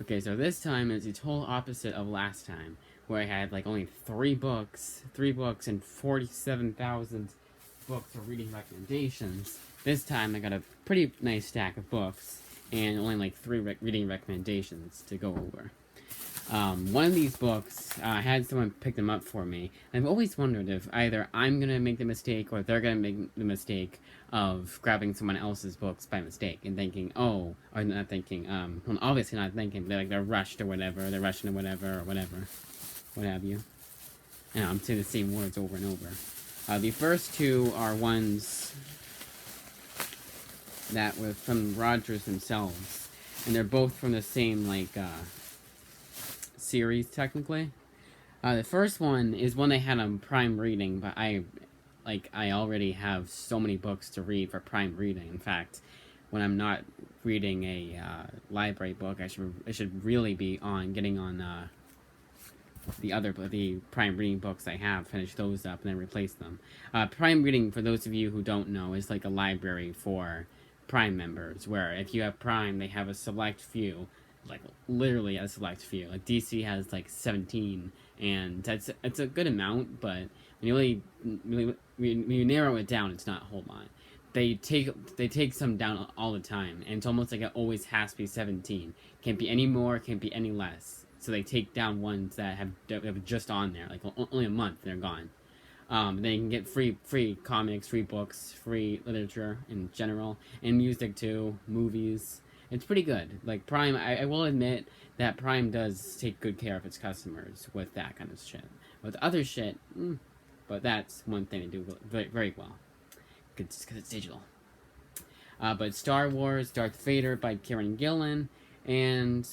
Okay, so this time is the total opposite of last time, where I had like only three books, and 47,000 books for reading recommendations. This time I got a pretty nice stack of books and only like three reading recommendations to go over. One of these books, I had someone pick them up for me. I've always wondered if either I'm gonna make the mistake or they're gonna make the mistake of grabbing someone else's books by mistake and thinking, oh, or not thinking, well, obviously not thinking, they're rushed or whatever, they're rushing or whatever, what have you. I know, I'm saying the same words over and over. The first two are ones that were from Rogers themselves, and they're both from the same, series, technically. The first one is one they had on Prime Reading, but I already have so many books to read for Prime Reading. In fact, when I'm not reading a library book, I should really be getting on the Prime Reading books I have, finish those up, and then replace them. Prime Reading, for those of you who don't know, is like a library for Prime members, where if you have Prime, they have a select few, like literally a select few. Like DC has like 17, and it's a good amount, but when you narrow it down, it's not a whole lot. They take some down all the time, and it's almost like it always has to be 17. Can't be any more, can't be any less. So they take down ones that have just on there, like only a month, they're gone. They can get free comics, free books, free literature in general, and music too, movies. It's pretty good. Like Prime, I will admit that Prime does take good care of its customers with that kind of shit. With other shit, but that's one thing they do very, very well. Because it's digital. But Star Wars, Darth Vader by Kieran Gillen, and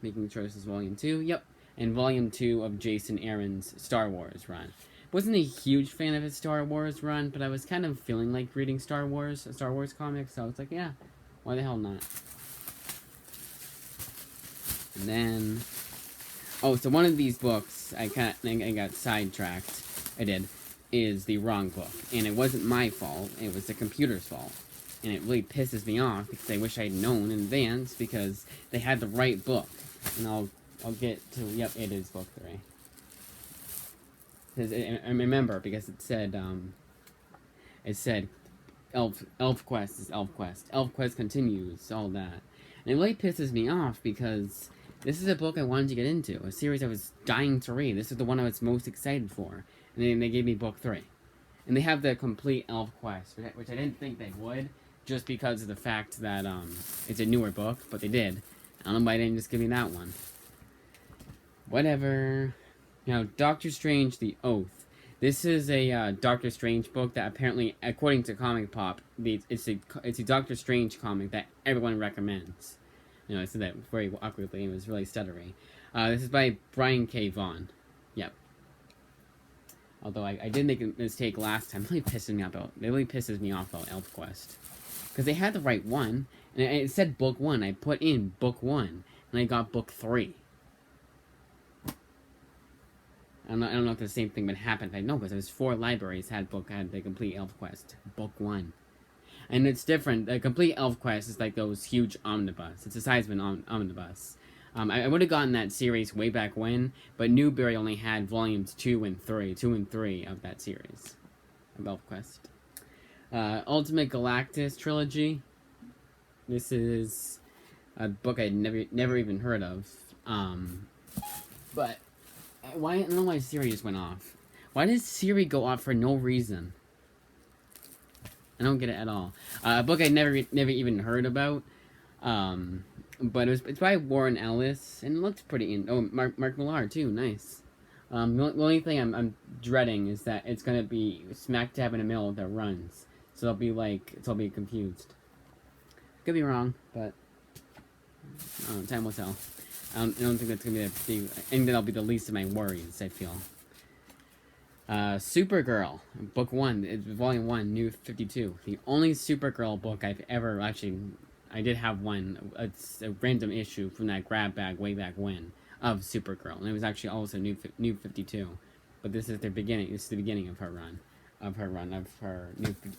Making Choices Volume 2, yep, and Volume 2 of Jason Aaron's Star Wars run. Wasn't a huge fan of his Star Wars run, but I was kind of feeling like reading Star Wars comics, so I was like, yeah, why the hell not? And then, so one of these books, I got sidetracked, I did, is the wrong book. And it wasn't my fault, it was the computer's fault. And it really pisses me off, because I wish I'd known in advance, because they had the right book. And I'll get to, yep, it is book 3. I remember, because it said Elf Quest is Elf Quest. Elf Quest continues, all that. And it really pisses me off, because this is a book I wanted to get into, a series I was dying to read. This is the one I was most excited for. And then they gave me book 3. And they have the complete Elf Quest, which I didn't think they would, just because of the fact that it's a newer book, but they did. I don't know why they didn't just give me that one. Whatever. Now, Doctor Strange: The Oath. This is a Doctor Strange book that apparently, according to Comic Pop, it's a Doctor Strange comic that everyone recommends. I said that very awkwardly. It was really stuttery. This is by Brian K. Vaughan. Yep. Although I did make a mistake last time. It really pisses me off about ElfQuest. Because they had the right one, and it said book 1. I put in book 1, and I got book 3. I don't know if the same thing would happen. I know, because it was 4 libraries had the complete ElfQuest. Book 1. And it's different. The complete ElfQuest is like those huge omnibus. It's the size of an omnibus. I would have gotten that series way back when, but Newbery only had volumes 2 and 3 of that series of ElfQuest. Ultimate Galactus trilogy. This is a book I'd never even heard of. But I don't know why Siri just went off. Why does Siri go off for no reason? I don't get it at all. A book I never even heard about. But it's by Warren Ellis, and it looks pretty. Mark Millar too. Nice. The only thing I'm dreading is that it's gonna be smack dab in the middle of their runs, so I'll be confused. Could be wrong, but time will tell. I don't think that's gonna be that'll be the least of my worries. I feel. Supergirl, book 1, it's volume 1, new 52. The only Supergirl book I've ever I did have one. It's a random issue from that grab bag way back when of Supergirl, and it was actually also new 52. But this is the beginning. This is the beginning of her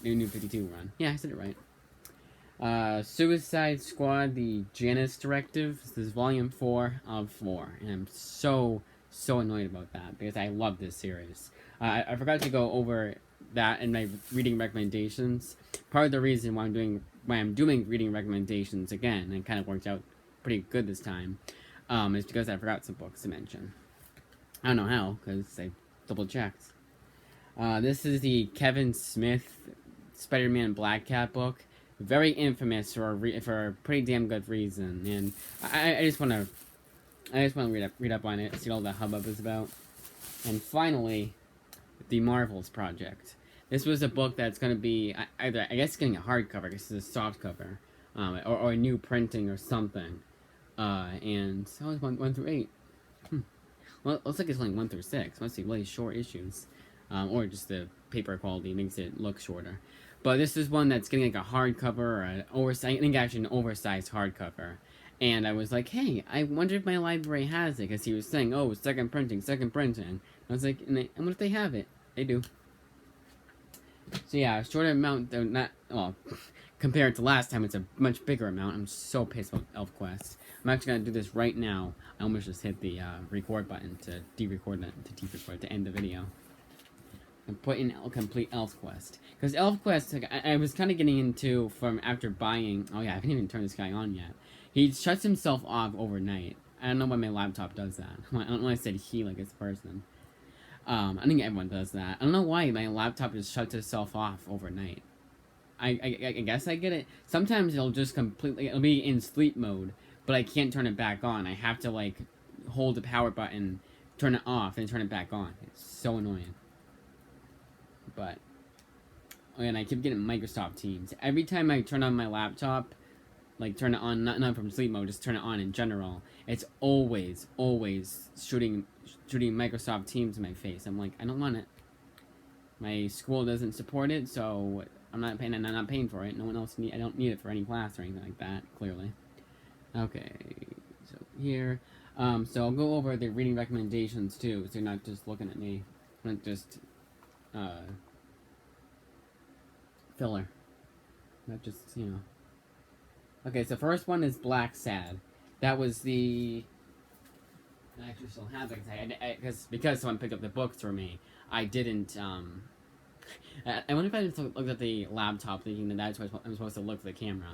new 52 run. Yeah, I said it right. Suicide Squad, the Janus Directive. This is volume 4 of 4. And I'm so annoyed about that because I love this series. I forgot to go over that in my reading recommendations. Part of the reason why I'm doing reading recommendations again, and kind of worked out pretty good this time, is because I forgot some books to mention. I don't know how, because I double checked. This is the Kevin Smith Spider-Man Black Cat book. Very infamous for a pretty damn good reason, and I just want to read up on it, see what all the hubbub is about. And finally, the Marvels Project. This was a book that's going to be either, I guess, getting a hardcover, I guess it's a soft cover, or a new printing or something. And that was 1 through 8. Well, it looks like it's only 1 through 6. Must be really short issues, or just the paper quality makes it look shorter. But this is one that's getting like a hardcover, or an oversized, I think actually an oversized hardcover. And I was like, hey, I wonder if my library has it, because he was saying, oh, second printing. I was like, and what if they have it? They do. So yeah, a shorter amount, though not, well, compared to last time, it's a much bigger amount. I'm so pissed about ElfQuest. I'm actually going to do this right now. I almost just hit the record button to de-record it, to end the video. And put in complete ElfQuest. Because ElfQuest, like, I was kind of getting into from after buying... Oh yeah, I haven't even turned this guy on yet. He shuts himself off overnight. I don't know why my laptop does that. I don't know why I said he like it's a person. I think everyone does that. I don't know why my laptop just shuts itself off overnight. I guess I get it. Sometimes it'll just completely... It'll be in sleep mode, but I can't turn it back on. I have to, like, hold the power button, turn it off, and turn it back on. It's so annoying. But, and I keep getting Microsoft Teams. Every time I turn on my laptop, like turn it on, not from sleep mode, just turn it on in general, it's always shooting Microsoft Teams in my face. I'm like, I don't want it. My school doesn't support it, so I'm not paying for it. No one else I don't need it for any class or anything like that, clearly. Okay, so here, so I'll go over the reading recommendations too, so you're not just looking at me, not just, filler. Not just, you know. Okay, so first one is Black Sad. That was the... I actually still have it, because someone picked up the book for me. I didn't, I wonder if I just looked at the laptop thinking that that's what I'm supposed to look for the camera.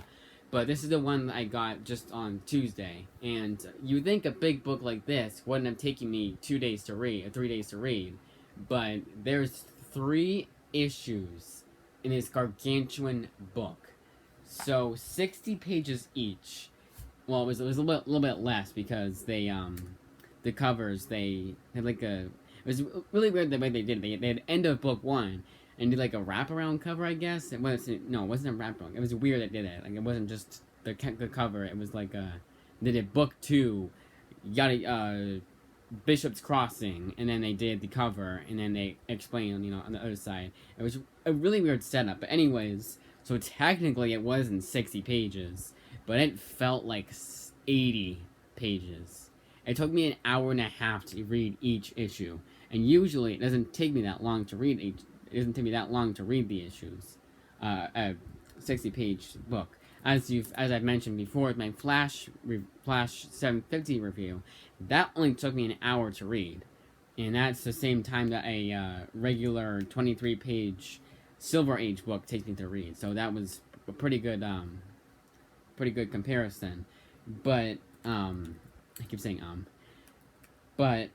But this is the one that I got just on Tuesday. And you'd think a big book like this wouldn't have taken me 2 days to read, or 3 days to read. But there's 3 issues in this gargantuan book. So 60 pages each. Well, it was a little bit less because they the covers, they had like a... It was really weird the way they did it. They had end of book 1 and did like a wraparound cover, I guess. It wasn't a wraparound. It was weird that did it. Like, it wasn't just the cover. It was like they did book 2, Bishop's Crossing, and then they did the cover, and then they explained, on the other side. It was a really weird setup. But anyways, so technically it wasn't 60 pages, but it felt like 80 pages. It took me an hour and a half to read each issue, and usually it doesn't take me that long to read it doesn't take me that long to read the issues. A 60-page book. As I've mentioned before, my Flash 750 review, that only took me an hour to read, and that's the same time that a regular 23-page Silver Age book takes me to read. So that was a pretty good comparison. But I keep saying but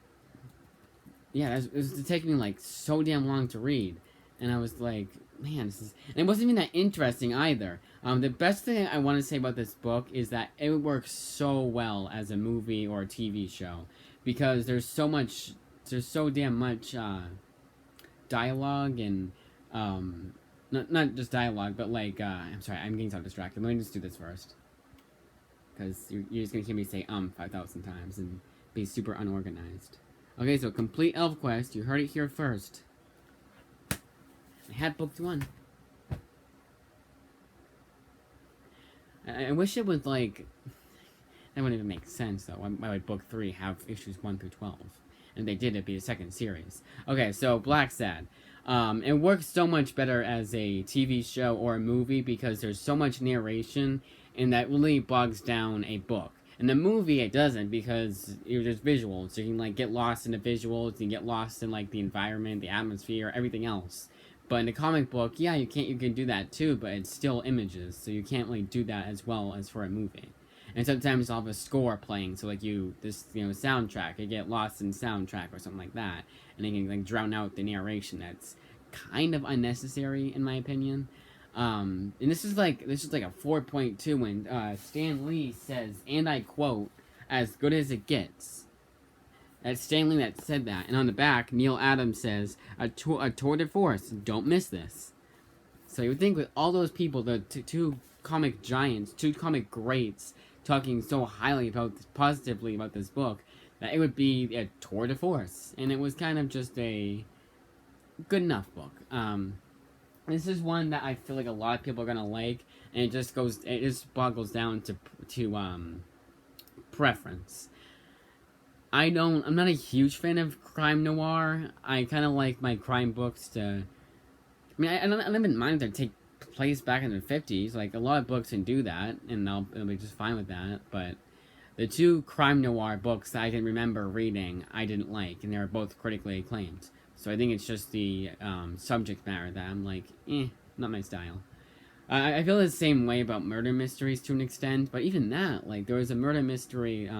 yeah, it was taking me like so damn long to read, and I was like, man, this is... And it wasn't even that interesting either. The best thing I want to say about this book is that it works so well as a movie or a TV show, because there's so damn much dialogue and not just dialogue, but like I'm sorry, I'm getting so distracted. Let me just do this first, because you're just gonna hear me say 5,000 times and be super unorganized. Okay, so complete ElfQuest. You heard it here first. I had book 1. I wish it was like... That wouldn't even make sense, though. Why would book 3 have issues 1 through 12? And if they did, it'd be a second series. Okay, so Black Sad. It works so much better as a TV show or a movie because there's so much narration, and that really bogs down a book. In the movie, it doesn't because there's visuals. So you can like get lost in the visuals, you can get lost in like the environment, the atmosphere, everything else. But in the comic book, yeah, you can do that too, but it's still images, so you can't really do that as well as for a movie. And sometimes I'll have a score playing, so like soundtrack, you get lost in soundtrack or something like that, and they can like drown out the narration. That's kind of unnecessary in my opinion. And this is like a 4.2 when Stan Lee says, and I quote, "As good as it gets." That's Stan Lee that said that, and on the back, Neil Adams says, a tour de force. Don't miss this." So you would think with all those people, the two comic giants, two comic greats, talking so highly about positively about this book, that it would be a tour de force, and it was kind of just a good enough book. This is one that I feel like a lot of people are gonna like, and it just boggles down to preference. I'm not a huge fan of crime noir. I kind of like my crime books to. I mean, I don't even mind if they take place back in the 50s. Like a lot of books can do that, and I'll be just fine with that. But the two crime noir books that I can remember reading, I didn't like, and they were both critically acclaimed. So I think it's just the subject matter that I'm like, not my style. I feel the same way about murder mysteries to an extent, but even that, like, there was a murder mystery,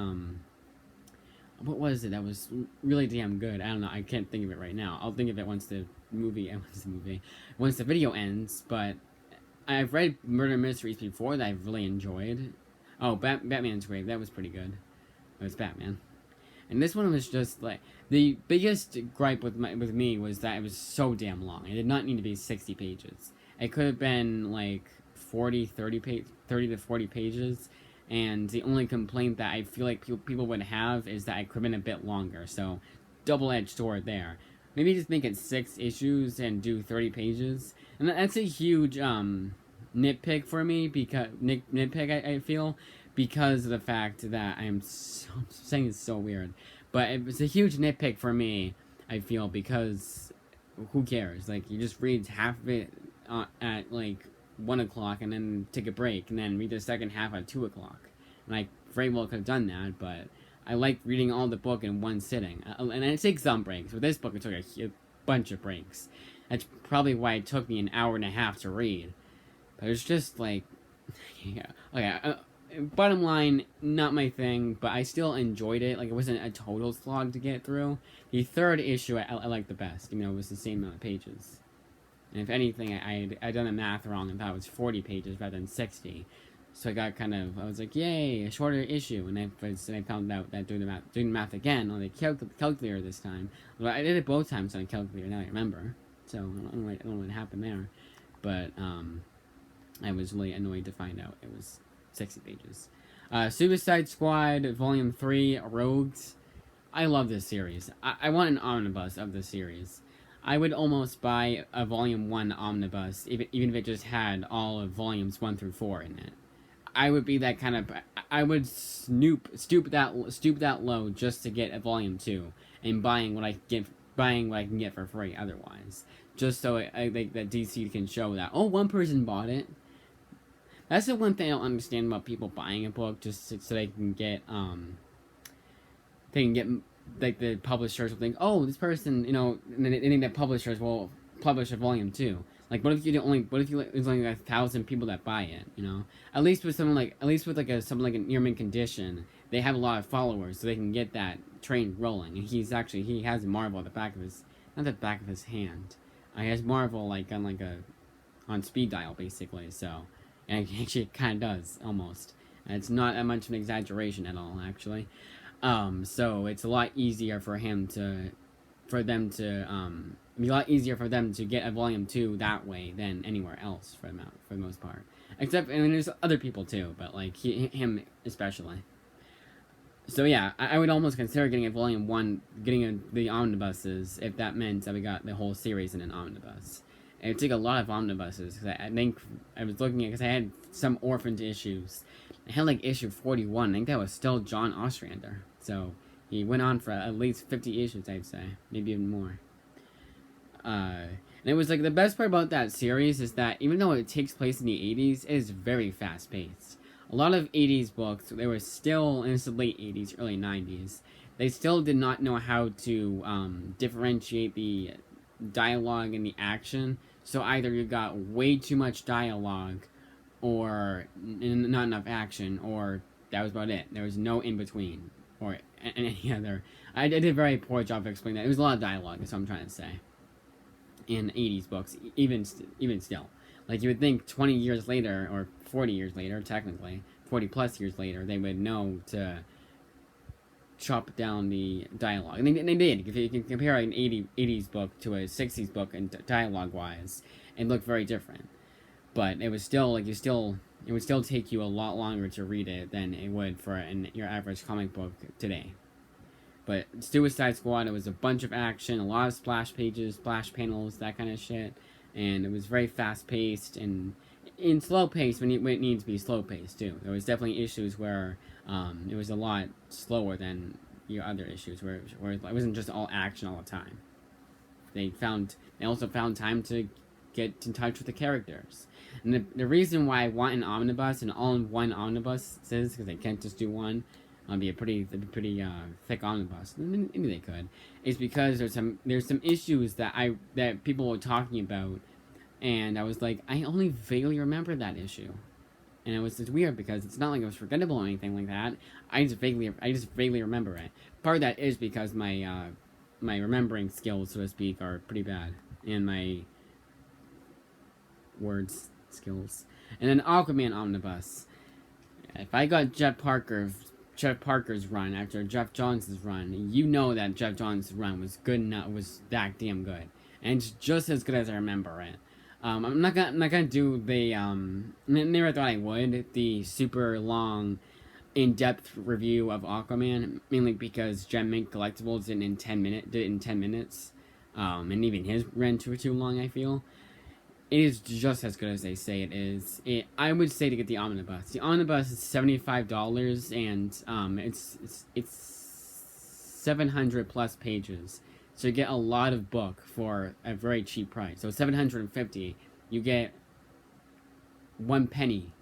what was it that was really damn good? I don't know, I can't think of it right now. I'll think of it once the video ends, but I've read murder mysteries before that I've really enjoyed. Oh, Batman's Grave, that was pretty good. It was Batman. And this one was just like the biggest gripe with me was that it was so damn long. It did not need to be 60 pages. It could have been like 30 to 40 pages. And the only complaint that I feel like people would have is that it could have been a bit longer. So, double-edged sword there. Maybe just make it 6 issues and do 30 pages. And that's a huge nitpick for me because I feel, because of the fact that I'm saying it's so weird, but it was a huge nitpick for me, I feel, because who cares? Like, you just read half of it at like 1 o'clock and then take a break and then read the second half at 2 o'clock. And I very well could have done that, but I like reading all the book in one sitting. And I take some breaks. With this book, it took a bunch of breaks. That's probably why it took me an hour and a half to read. But it's just like, yeah, okay. Bottom line, not my thing, but I still enjoyed it. Like, it wasn't a total slog to get through. The third issue I liked the best. You know, it was the same amount of pages. And if anything, I'd done the math wrong and thought it was 40 pages rather than 60. So I was like, yay, a shorter issue. And I found out that doing the math again on the calculator this time. Well, I did it both times on the calculator, now I remember. So I don't know what happened there. But I was really annoyed to find out it was 60 pages. Suicide Squad Volume 3, Rogues. I love this series. I want an omnibus of this series. I would almost buy a Volume 1 omnibus, even if it just had all of Volumes 1 through 4 in it. I would be that kind of... I would stoop that low just to get a Volume 2, and buying what I can get for free otherwise. Just so that DC can show that, oh, one person bought it. That's the one thing I don't understand about people buying a book, just so they can get, like, the publishers will think, oh, this person, you know, and then they think that publishers will publish a volume 2. Like, what if there's only like 1,000 people that buy it, you know? At least with something like something like a near-mint condition, they have a lot of followers, so they can get that train rolling. And he has Marvel at the back of his, not the back of his hand. He has Marvel, like, on speed dial, basically, so... And actually, it kind of does, almost. And it's not that much of an exaggeration at all, actually. So it's a lot easier for them to be a lot easier for them to get a volume 2 that way than anywhere else, for the most part. Except, I mean, there's other people too, but, like, him especially. So yeah, I would almost consider getting a volume 1, the omnibuses, if that meant that we got the whole series in an omnibus. It would take a lot of omnibuses, because I think, I was looking at, because I had some orphaned issues. I had, like, issue 41, I think that was still John Ostrander. So, he went on for at least 50 issues, I'd say. Maybe even more. And And it was like the best part about that series is that even though it takes place in the 80s, it is very fast paced. A lot of 80s books, they were still, and it's the late 80s, early 90s, they still did not know how to differentiate the dialogue and the action. So either you got way too much dialogue, or not enough action, or that was about it. There was no in between, or any other. I did a very poor job of explaining that. It was a lot of dialogue, is what I'm trying to say. In 80s books, even still. Like, you would think 20 years later, or 40 years later, technically, 40 plus years later, they would know to chop down the dialogue. And they did. If you can compare an 80s book to a 60s book and dialogue-wise, it looked very different. But it was still, like, it would still take you a lot longer to read it than it would for your average comic book today. But Suicide Squad, it was a bunch of action, a lot of splash pages, splash panels, that kind of shit. And it was very fast-paced and in slow-paced when it needs to be slow-paced, too. There was definitely issues where it was a lot slower than your other issues, where it wasn't just all action all the time. They also found time to get in touch with the characters. And the reason why I want an omnibus, an all-in-one omnibus, is because they can't just do one. It'd be a pretty thick omnibus. Maybe they could. It's because there's some issues that people were talking about, and I was like, I only vaguely remember that issue, and it's weird because it's not like it was forgettable or anything like that. I just vaguely remember it. Part of that is because my remembering skills, so to speak, are pretty bad, and my words skills. And then Aquaman omnibus. If I got Jeff Parker's run after Jeff Johns' run, you know that Jeff Johns' run was good enough, was that damn good, and it's just as good as I remember it. I'm not gonna do the never thought I would, the super long, in-depth review of Aquaman, mainly because Gem Mint Collectibles did it in 10 minutes, and even his ran too long. I feel it is just as good as they say it is. I would say to get the omnibus. The omnibus is $75, and it's 700 plus pages, so you get a lot of book for a very cheap price. So $750, you get 1 penny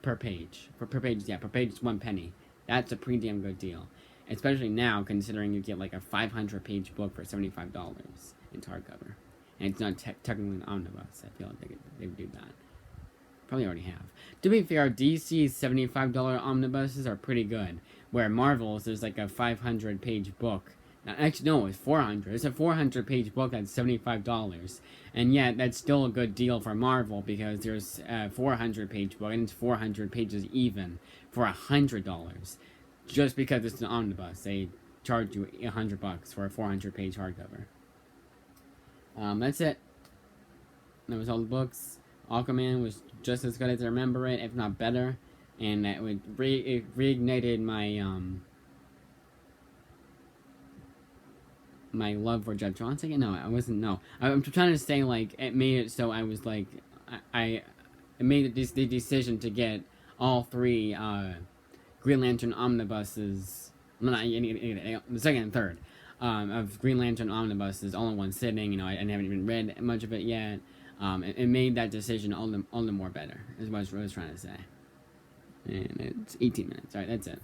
per page. Per page is 1 penny. That's a pretty damn good deal, especially now considering you get like a 500-page book for $75 in hardcover. And it's not technically an omnibus. I feel like they would do that. Probably already have. To be fair, DC's $75 omnibuses are pretty good. Where Marvel's, there's like a 500-page book. Actually, no, it's 400. It's a 400-page book at $75. And yet, that's still a good deal for Marvel because there's a 400-page book and it's 400 pages even for $100. Just because it's an omnibus, they charge you $100 for a 400-page hardcover. That's it. That was all the books. Aquaman was just as good as I remember it, if not better. And that it reignited my my love for Jeff Johns again. No, I wasn't. No, I'm trying to say like it made it so I was like I made the decision to get all 3 Green Lantern omnibuses. The second and third. Of Green Lantern omnibuses all in one sitting. You know, I haven't even read much of it yet. It made that decision all the more better, is what I was trying to say. And it's 18 minutes. Alright, that's it.